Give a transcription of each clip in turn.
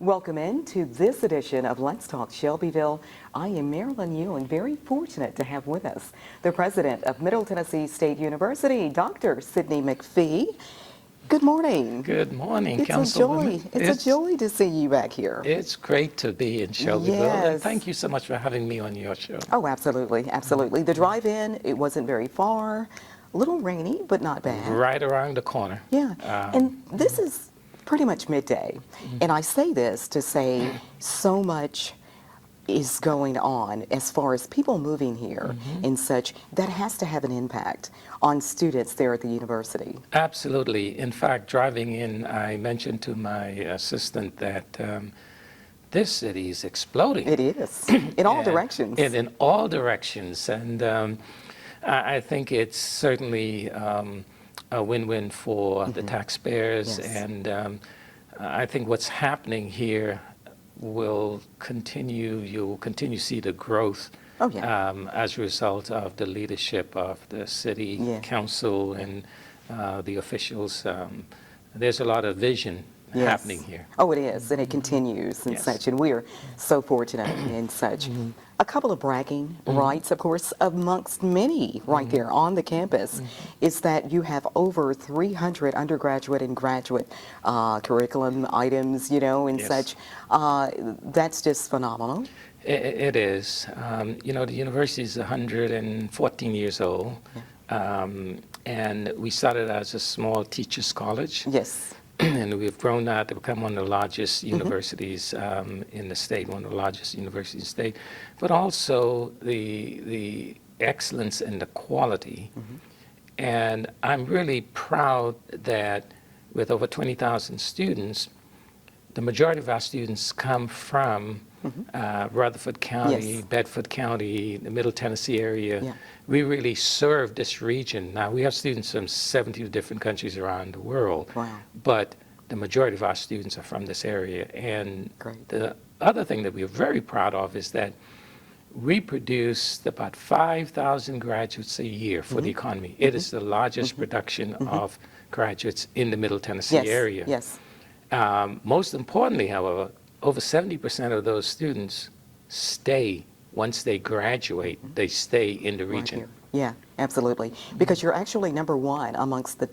Welcome in to this edition of Let's Talk Shelbyville. I am Marilyn Ewing, very fortunate to have with us the president of Middle Tennessee State University, Dr. Mcphee. Good morning. Good morning, It's Councilwoman. It's a joy to see you back here. It's great to be in Shelbyville, Yes. and thank you so much for having me on your show. Oh, absolutely, absolutely. The drive-in, it wasn't very far, a little rainy, but not bad. Right around the corner. Yeah, and this is pretty much midday. And I say this to say so much is going on as far as people moving here and such, that has to have an impact on students there at the university. Absolutely. In fact, driving in, I mentioned to my assistant that this city is exploding. It is, in all directions. And in all directions. And I think it's certainly a win-win for the taxpayers. Yes. And I think what's happening here will continue, you'll continue to see the growth as a result of the leadership of the city council and the officials. There's a lot of vision happening here. Oh, it is, and it continues and such, and we're so fortunate and such. A couple of bragging rights, of course, amongst many right there on the campus, is that you have over 300 undergraduate and graduate curriculum items, you know, and such. That's just phenomenal. It is. You know, the university is 114 years old, and we started as a small teachers' college. Yes. And we've grown that to become one of the largest universities in the state, one of the largest universities in the state, but also the excellence and the quality. And I'm really proud that with over 20,000 students, the majority of our students come from Rutherford County, Bedford County, the Middle Tennessee area. We really serve this region. Now, we have students from 70 different countries around the world, but the majority of our students are from this area. And the other thing that we're very proud of is that we produce about 5,000 graduates a year for the economy. It is the largest production of graduates in the Middle Tennessee area. Most importantly, however, over 70% of those students stay. Once they graduate, they stay in the region. Right here. Yeah, absolutely. Because you're actually number one amongst the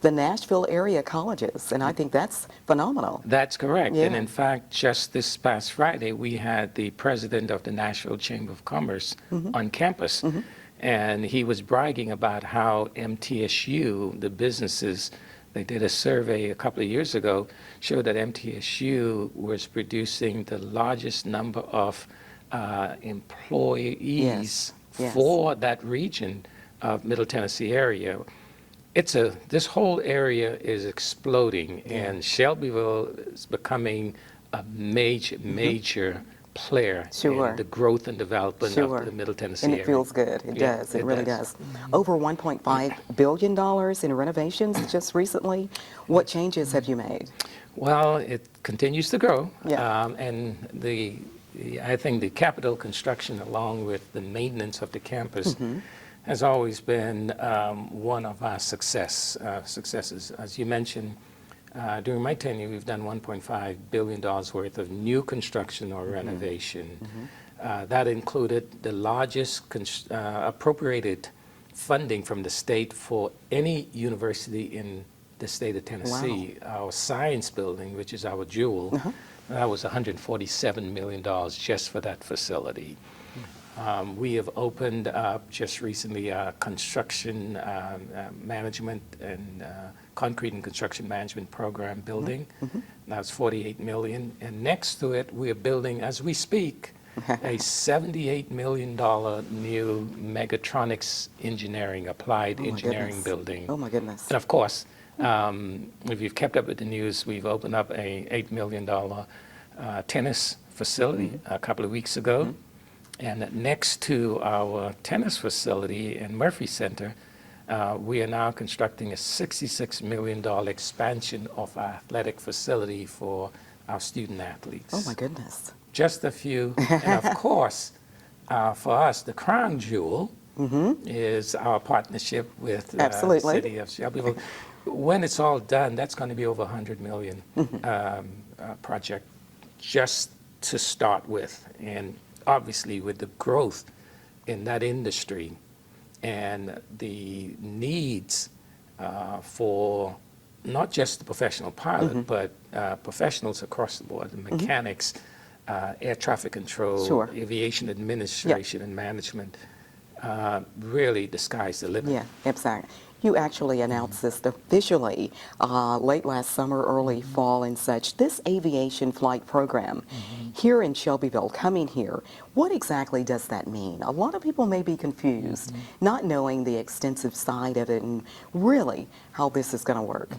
Nashville area colleges, and I think that's phenomenal. That's correct. And in fact, just this past Friday, we had the president of the Nashville Chamber of Commerce on campus, and he was bragging about how MTSU, the businesses, they did a survey a couple of years ago, showed that MTSU was producing the largest number of employees for that region of Middle Tennessee area. This whole area is exploding, and Shelbyville is becoming a major player in the growth and development of the Middle Tennessee area. And it feels good. It does. It really does. Over $1.5 billion in renovations just recently. What changes have you made? Well, it continues to grow. And I think the capital construction, along with the maintenance of the campus, has always been one of our successes. As you mentioned, during my tenure, we've done $1.5 billion worth of new construction or renovation. That included the largest appropriated funding from the state for any university in the state of Tennessee. Our science building, which is our jewel, that was $147 million just for that facility. We have opened up just recently a construction management and concrete and construction management program building. That's $48 million. And next to it, we're building, as we speak, a $78 million new mechatronics engineering, applied engineering building. Oh, my goodness. And of course, if you've kept up with the news, we've opened up a $8 million tennis facility a couple of weeks ago. And next to our tennis facility in Murphy Center, we are now constructing a $66 million expansion of our athletic facility for our student athletes. Oh, my goodness. Just a few. And of course, for us, the crown jewel is our partnership with the city of Shelbyville. when it's all done, that's going to be over 100 million project just to start with. And obviously with the growth in that industry and the needs for not just the professional pilot, but professionals across the board, the mechanics, air traffic control, Sure. aviation administration and management, really the sky's the limit. Yeah, exactly. You actually announced this officially late last summer, early fall and such. This aviation flight program here in Shelbyville, coming here, what exactly does that mean? A lot of people may be confused, not knowing the extensive side of it and really how this is going to work.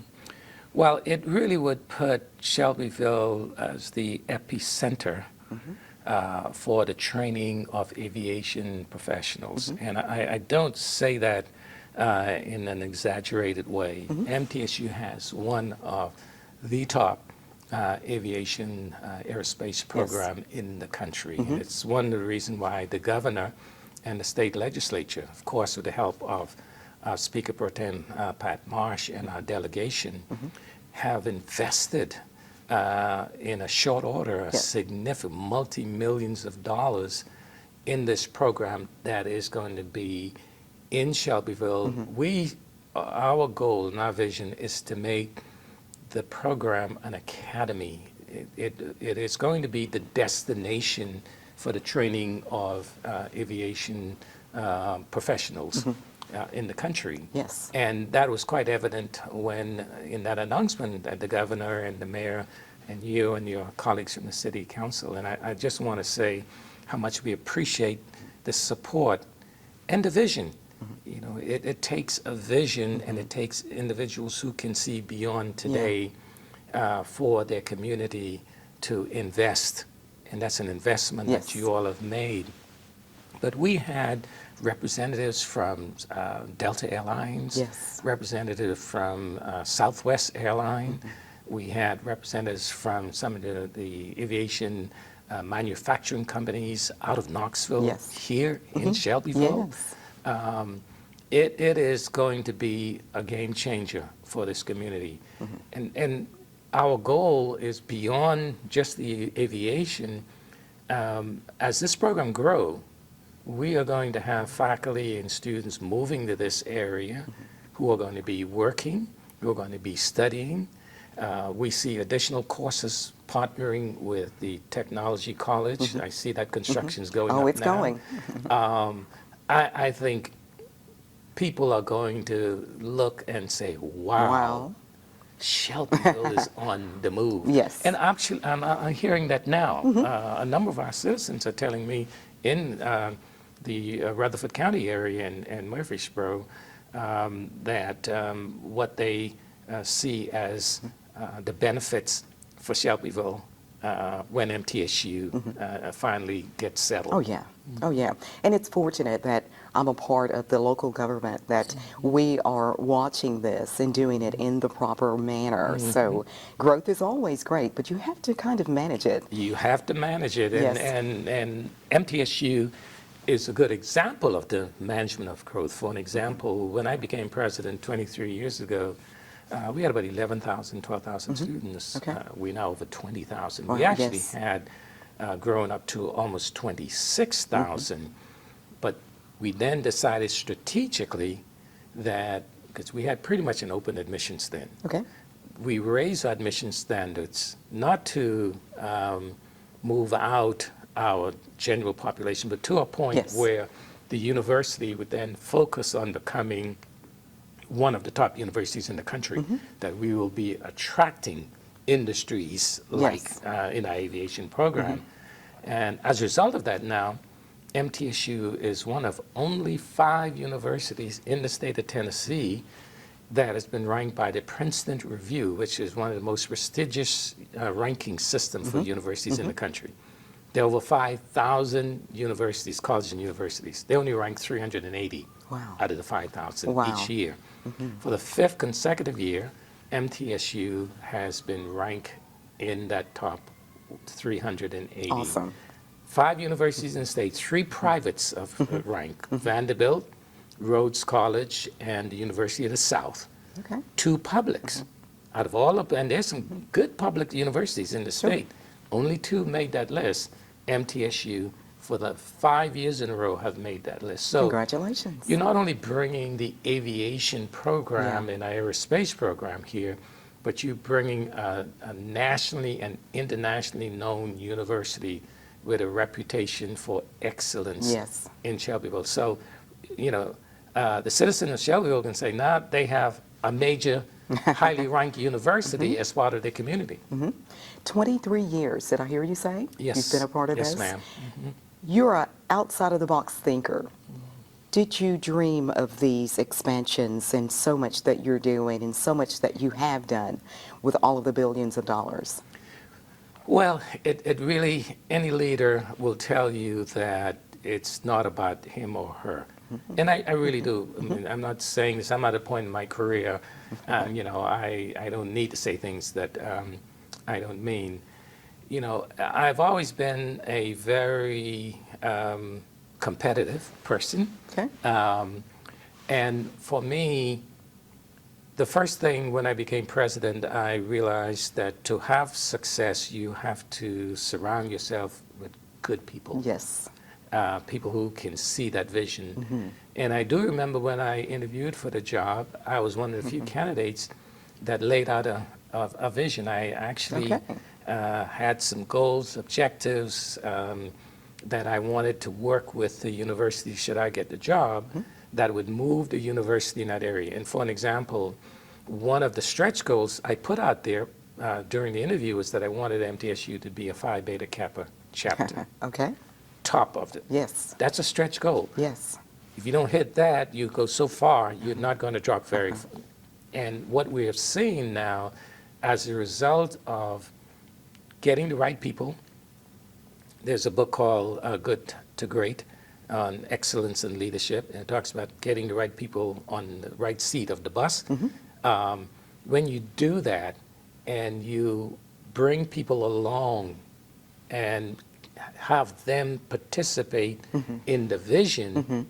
Well, it really would put Shelbyville as the epicenter for the training of aviation professionals. And I don't say that in an exaggerated way. MTSU has one of the top aviation aerospace program in the country. And it's one of the reasons why the governor and the state legislature, of course with the help of Speaker Pro Tem Pat Marsh and our delegation, have invested in a short order a significant multi-millions of dollars in this program that is going to be in Shelbyville. Our goal and our vision is to make the program an academy. It is going to be the destination for the training of aviation professionals in the country. Yes. And that was quite evident when, in that announcement, that the governor and the mayor and you and your colleagues from the city council. And I just want to say how much we appreciate the support and the vision. You know, it takes a vision and it takes individuals who can see beyond today for their community to invest. And that's an investment that you all have made. But we had representatives from Delta Airlines, representatives from Southwest Airline. We had representatives from some of the aviation manufacturing companies out of Knoxville, here in Shelbyville. It is going to be a game changer for this community. And our goal is beyond just the aviation. As this program grows, we are going to have faculty and students moving to this area who are going to be working, who are going to be studying. We see additional courses partnering with the technology college. I see that construction's going up now. Oh, it's going. I think people are going to look and say, wow. Shelbyville is on the move. Yes. And actually, I'm hearing that now. A number of our citizens are telling me in the Rutherford County area and Murfreesboro that what they see as the benefits for Shelbyville when MTSU finally gets settled. Oh, yeah. Oh, yeah. And it's fortunate that I'm a part of the local government, that we are watching this and doing it in the proper manner. So growth is always great, but you have to kind of manage it. You have to manage it. And MTSU is a good example of the management of growth. For an example, when I became president 23 years ago, we had about 11,000, 12,000 students. We're now over 20,000. We actually had grown up to almost 26,000. But we then decided strategically that, because we had pretty much an open admissions then, we raised our admission standards not to move out our general population, but to a point where the university would then focus on becoming one of the top universities in the country, that we will be attracting industries like in our aviation program. And as a result of that now, MTSU is one of only 5 universities in the state of Tennessee that has been ranked by the Princeton Review, which is one of the most prestigious ranking systems for universities in the country. There are over 5,000 universities, colleges and universities. They only rank 380 out of the 5,000 each year. For the 5th consecutive year, MTSU has been ranked in that top 380. Awesome. 5 universities in the state, 3 privates of rank, Vanderbilt, Rhodes College, and the University of the South. Okay. 2 publics. Out of all of, and there's some good public universities in the state, only 2 made that list. MTSU, for the 5 years in a row, have made that list. So Congratulations. you're not only bringing the aviation program and aerospace program here, but you're bringing a nationally and internationally known university with a reputation for excellence Yes. in Shelbyville. So, you know, the citizen of Shelbyville can say, now they have a major, highly ranked university as part of their community. 23 years, did I hear you say? Yes. You've been a part of this? Yes, ma'am. You're an outside-of-the-box thinker. Did you dream of these expansions and so much that you're doing and so much that you have done with all of the billions of dollars? Well, it really, any leader will tell you that it's not about him or her. And I really do. I mean, I'm not saying this, I'm at a point in my career, you know, I don't need to say things that I don't mean. You know, I've always been a very competitive person. Okay. And for me, the first thing when I became president, I realized that to have success, you have to surround yourself with good people. Yes. People who can see that vision. And I do remember when I interviewed for the job, I was one of the few candidates that laid out a vision. I actually had some goals, objectives that I wanted to work with the university should I get the job that would move the university in that area. And for an example, one of the stretch goals I put out there during the interview was that I wanted MTSU to be a Phi Beta Kappa chapter. Okay. Top of it. Yes. That's a stretch goal. Yes. If you don't hit that, you go so far, you're not going to drop very far. And what we are seeing now, as a result of getting the right people, there's a book called Good to Great on excellence and leadership, and it talks about getting the right people on the right seat of the bus. When you do that and you bring people along and have them participate in the vision,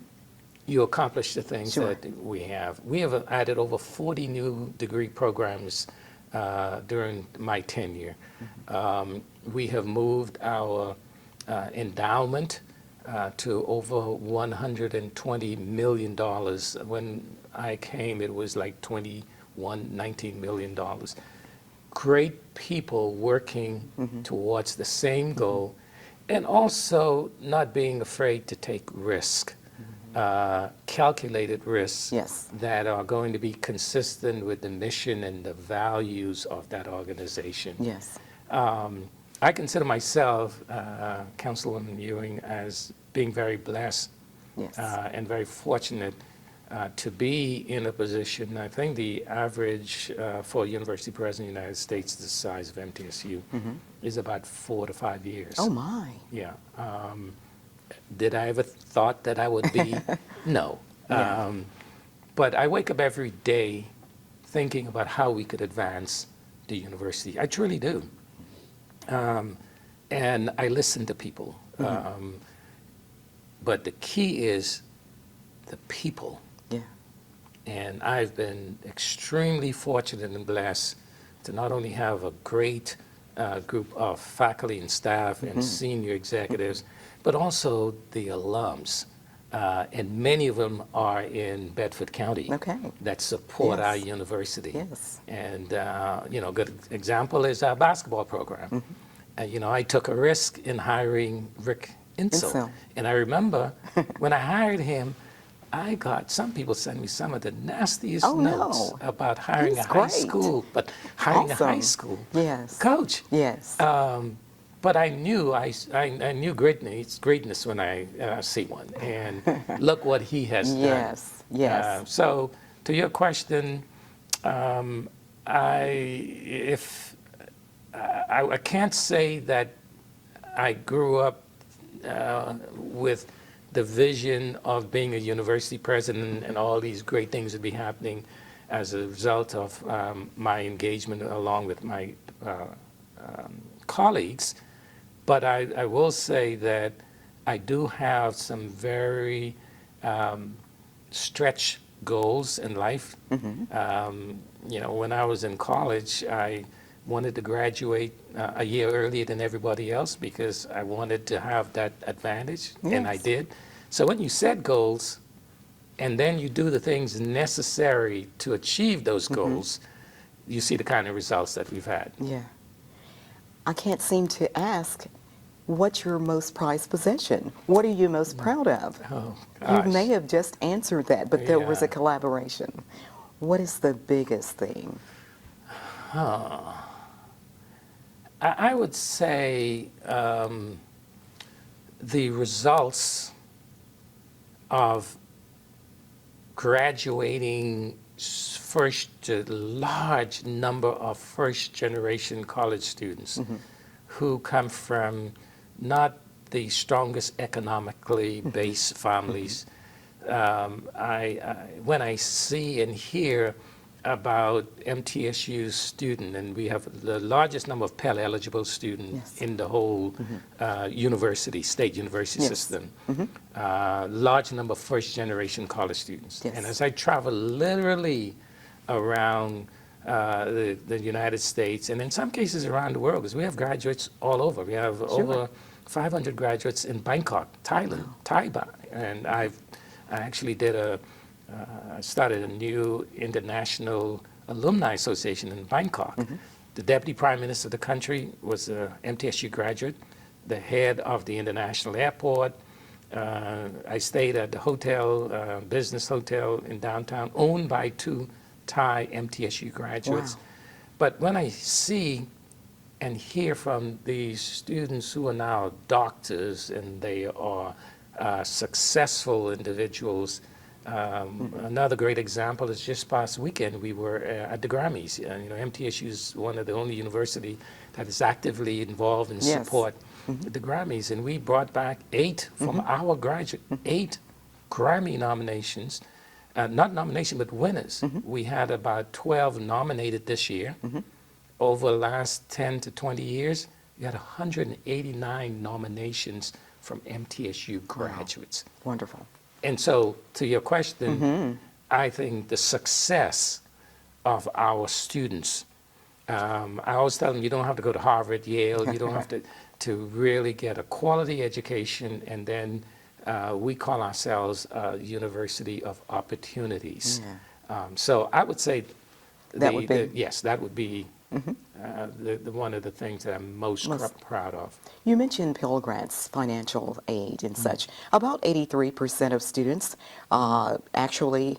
you accomplish the things that we have. We have added over 40 new degree programs during my tenure. We have moved our endowment to over $120 million. When I came, it was like $19 million. Great people working towards the same goal, and also not being afraid to take risk, calculated risks that are going to be consistent with the mission and the values of that organization. Yes. I consider myself, Councilwoman Ewing, as being very blessed and very fortunate to be in a position. I think the average for a university president in the United States the size of MTSU is about 4 to 5 years. Oh my. Yeah. Did I ever thought that I would be? No. But I wake up every day thinking about how we could advance the university. I truly do. And I listen to people. But the key is the people. Yeah. And I've been extremely fortunate and blessed to not only have a great group of faculty and staff and senior executives, but also the alums. And many of them are in Bedford County that support our university. Yes. And, you know, a good example is our basketball program. You know, I took a risk in hiring Rick Insel. And I remember when I hired him, I got some people sent me some of the nastiest notes about hiring a high school, but hiring a high school coach. Yes. But I knew I knew greatness when I see one, and look what he has done. Yes. Yes. So to your question, I can't say that I grew up with the vision of being a university president and all these great things would be happening as a result of my engagement along with my colleagues. But I will say that I do have some very stretch goals in life. You know, when I was in college, I wanted to graduate a year earlier than everybody else because I wanted to have that advantage, and I Yes. did. So when you set goals and then you do the things necessary to achieve those goals, you see the kind of results that we've had. Yeah. I can't seem to ask, what's your most prized possession? What are you most proud of? Oh, You may gosh. have just answered that, but there was a Yeah. collaboration. What is the biggest thing? I would say the results of graduating first a large number of first generation college students who come from not the strongest economically based families. When I see and hear about MTSU's student, and we have the largest number of Pell eligible students Yes. in the whole university, state university Yes. system, large number of first generation college students. Yes. And as I travel literally around the United States, and in some cases around the world, because we have graduates all over. We have over 500 graduates in Bangkok, Thailand, Thailand, and I actually started a new international alumni association in Bangkok. The deputy prime minister of the country was a MTSU graduate, the head of the international airport. I stayed at the hotel, business hotel in downtown, owned by 2 Thai MTSU graduates. Wow. But when I see and hear from these students who are now doctors and they are successful individuals. Another great example is just past weekend we were at the Grammys. You know, MTSU is one of the only university that is actively involved in Yes. support the Grammys, and we brought back 8 from our graduate, 8 Grammy nominations. Not nomination, but winners. We had about 12 nominated this year. Over the last 10 to 20 years, we had 189 nominations from MTSU graduates. Wonderful. And so, to your question, I think the success of our students, I always tell them you don't have to go to Harvard, Yale, you don't have to really get a quality education, and then we call ourselves a university of opportunities. So I would say That would be- yes, that would be the one of the things that I'm most proud of. You mentioned Pell Grants, financial aid and such. About 83% of students actually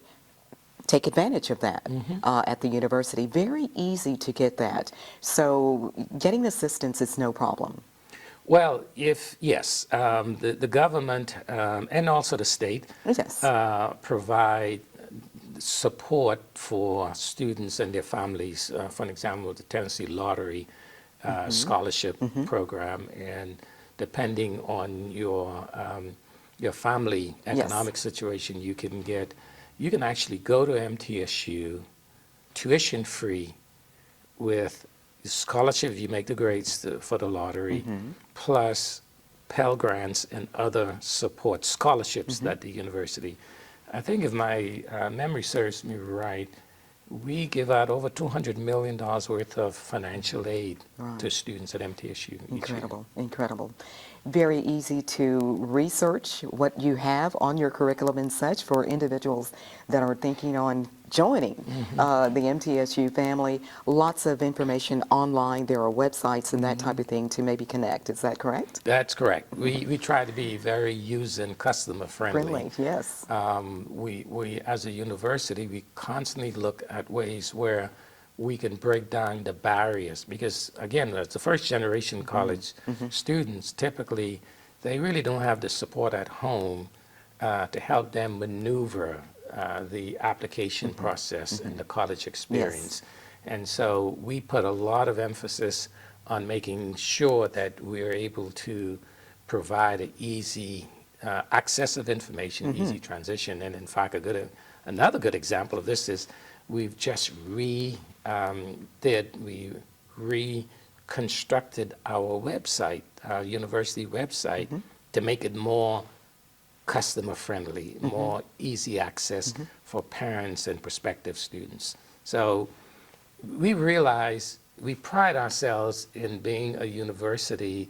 take advantage of that at the university. Very easy to get that. So getting assistance is no problem. Well, yes, the government and also the state Yes. provide support for students and their families. For an example, the Tennessee Lottery scholarship program, and depending on your family economic situation, you can actually go to MTSU tuition free with scholarship if you make the grades for the lottery, plus Pell Grants and other support scholarships that the university. I think if my memory serves me right, we give out over $200 million worth of financial aid to students at MTSU each year. Incredible, incredible. Very easy to research what you have on your curriculum and such for individuals that are thinking on joining the MTSU family. Lots of information online. There are websites and that type of thing to maybe connect. Is that correct? That's correct. We try to be very user and customer friendly. Friendly, yes. We as a university, we constantly look at ways where we can break down the barriers, because again, as the first generation college students, typically they really don't have the support at home to help them maneuver the application process and the college experience. And so we put a lot of emphasis on making sure that we're able to provide an easy access of information, easy transition. And in fact, another good example of this is we've just reconstructed our website, our university website, to make it more customer-friendly, more easy access for parents and prospective students. So we realize we pride ourselves in being a university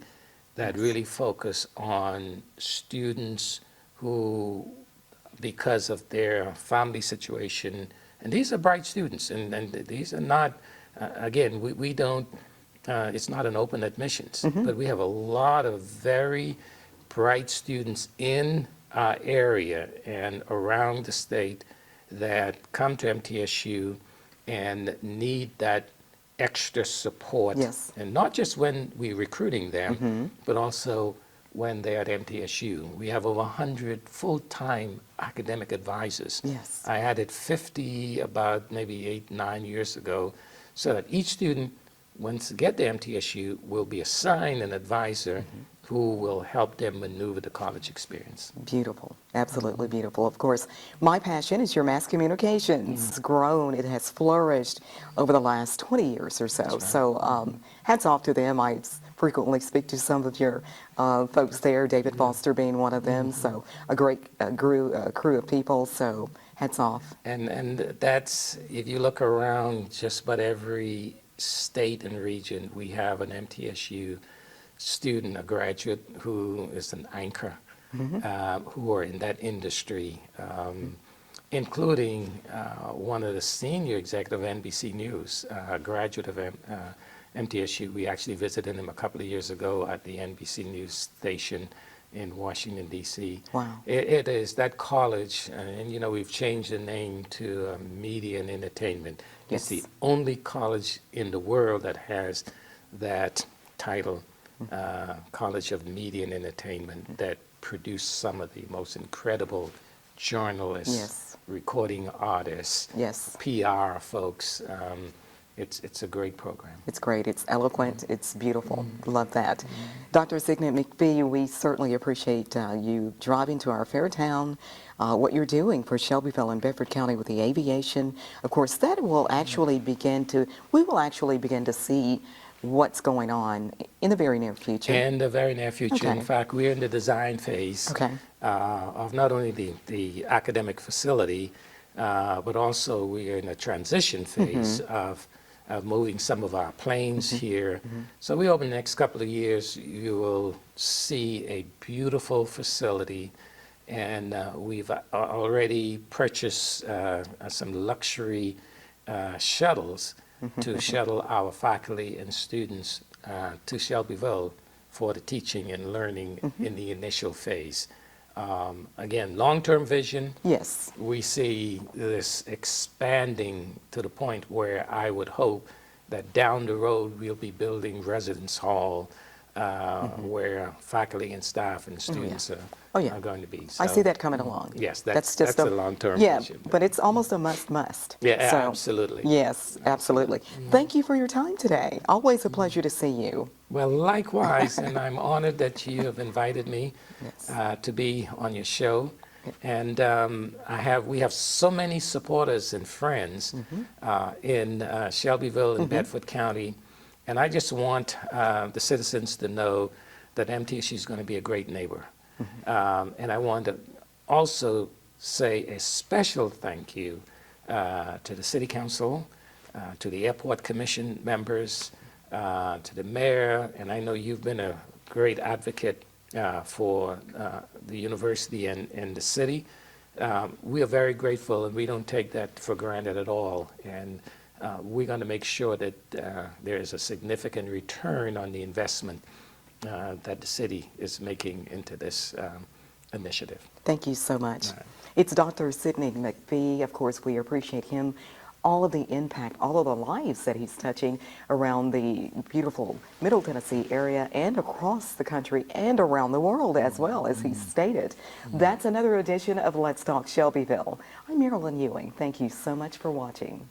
that really focus on students who, because of their family situation, and these are bright students, and these are not, again, we don't, it's not an open admissions, but we have a lot of very bright students in our area and around the state that come to MTSU and need that extra support. Yes. And not just when we're recruiting them, but also when they're at MTSU. We have over 100 full-time academic advisors. Yes. I added 50 about maybe 8, 9 years ago, so that each student, once they get to MTSU, will be assigned an advisor who will help them maneuver the college experience. Beautiful, absolutely beautiful. Of course, my passion is your mass communications. It's grown, it has flourished over the last 20 years or so. That's right. So hats off to them. I frequently speak to some of your folks there, David Foster being one of them. So a great crew of people, so hats off. And that's, if you look around just about every state and region, we have an MTSU student, a graduate who is an anchor, who are in that industry, including one of the senior executive of NBC News, a graduate of MTSU. We actually visited him a couple of years ago at the NBC News station in Washington, D.C. Wow. It is that college, and you know, we've changed the name to Media and Entertainment. It's Yes. the only college in the world that has that title, College of Media and Entertainment, that produced some of the most incredible journalists, Yes. recording artists, Yes. PR folks. It's a great program. It's great. It's eloquent. It's beautiful. Love that. Dr. Signet McPhee, we certainly appreciate you driving to our fair town, what you're doing for Shelbyville and Bedford County with the aviation. Of course, that will actually we will actually begin to see what's going on in the very near future. In the very near future. Okay. In fact, we're in the design phase Okay. of not only the academic facility, but also we are in a transition phase of moving some of our planes here. So we hope in the next couple of years you will see a beautiful facility, and we've already purchased some luxury shuttles to shuttle our faculty and students to Shelbyville for the teaching and learning in the initial phase. Again, long-term vision. Yes. We see this expanding to the point where I would hope that down the road we'll be building residence hall where faculty and staff and students are going to be. I So, see that coming along. Yes, that's that's a long-term yeah, vision. but it's almost a must. Yeah, So, absolutely. Yes, absolutely. Thank you for your time today. Always a pleasure to see you. Well, likewise, and I'm honored that you have invited me Yes. to be on your show. And we have so many supporters and friends in Shelbyville and Bedford County, and I just want the citizens to know that MTSU is going to be a great neighbor. And I want to also say a special thank you to the City Council, to the Airport Commission members, to the mayor, and I know you've been a great advocate for the university and the city. We are very grateful, and we don't take that for granted at all. And we're going to make sure that there is a significant return on the investment that the city is making into this initiative. Thank you so much. All right. It's Dr. Sidney McPhee. Of course, we appreciate him, all of the impact, all of the lives that he's touching around the beautiful Middle Tennessee area and across the country and around the world as well, as he stated. That's another edition of Let's Talk Shelbyville. I'm Marilyn Ewing. Thank you so much for watching.